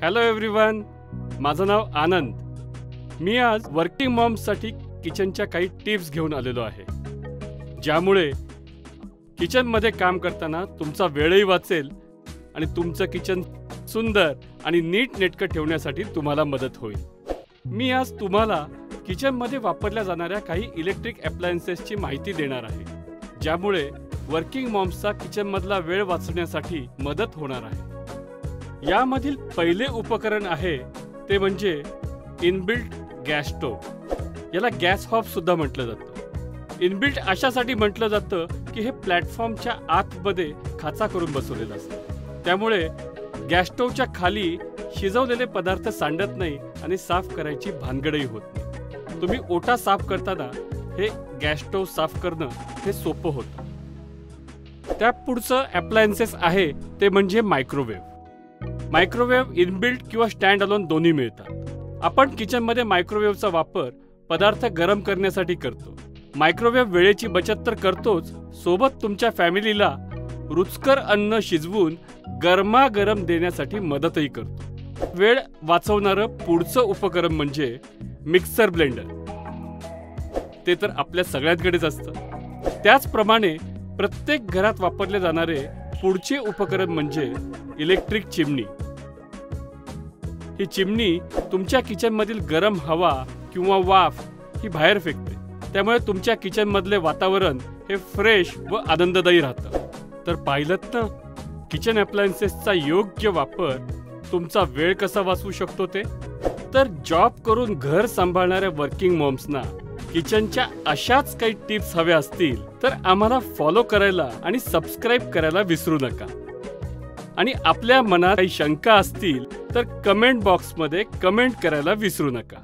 Hello everyone, माझं नाव आनंद. मी आज working मॉम्ससाठी किचनच्या काही टिप्स घेऊन आलेलो आहे, ज्यामुळे किचनमध्ये काम करताना तुमचा वेळही वाचेल आणि तुमचं किचन सुंदर आणि नीटनेटकं ठेवण्यासाठी तुम्हाला मदत होईल. मी आज तुम्हाला किचनमध्ये वापरल्या जाणाऱ्या काही इलेक्ट्रिक अप्लायन्सेसची माहिती देणार आहे, ज्यामुळे वर्किंग मॉम्सचा किचनमधला वेळ वाचवण्यासाठी मदत होणार आहे. यामधील पहिले उपकरण आहे ते म्हणजे इनबिल्ट गॅस स्टोव्ह. याला गॅस हॉब सुद्धा म्हटलं जातं. इनबिल्ट अशासाठी म्हटलं जातं की हे प्लॅटफॉर्मच्या आतमध्ये खाचा करून बसवलेलं असतं, त्यामुळे गॅस स्टोव्हच्या खाली शिजवलेले पदार्थ सांडत नाही आणि साफ करायची भानगडही होत नाही. तुम्ही ओटा साफ करताना हे गॅस स्टोव्ह साफ करणं हे सोपं होतं. त्या पुढचं अप्लायन्सेस आहे ते म्हणजे मायक्रोवेव्ह. मायक्रोवेव्ह इनबिल्ट किंवा स्टँड अलोन दोन्ही मिळतात. आपण किचनमध्ये मायक्रोवेव्हचा वापर पदार्थ गरम करण्यासाठी करतो. मायक्रोवेव्ह वेळेची बचत तर करतोच, सोबत तुमच्या फॅमिलीला रुचकर अन्न शिजवून गरमागरम देण्यासाठी मदतही करतो. वेळ वाचवणारं पुढचं उपकरण म्हणजे मिक्सर ब्लेंडर. ते तर आपल्या सगळ्यांकडेच असतं. त्याचप्रमाणे प्रत्येक घरात वापरले जाणारे पुढचे उपकरण म्हणजे इलेक्ट्रिक चिमणी. ही चिमणी तुमच्या किचनमधील गरम हवा किंवा वाफ ही बाहेर फेकते, त्यामुळे तुमच्या किचनमधले वातावरण हे फ्रेश व आनंददायी राहतं. तर पाहिलंत ना, किचन अप्लायन्सेसचा योग्य वापर तुमचा वेळ कसा वाचवू शकतो ते. तर जॉब करून घर सांभाळणाऱ्या वर्किंग मॉम्सना किचनच्या अशाच काही टिप्स हव्या असतील तर आम्हाला फॉलो करायला आणि सबस्क्राईब करायला विसरू नका. आणि आपल्या मनात काही शंका असतील तर कमेंट बॉक्समध्ये कमेंट करायला विसरू नका.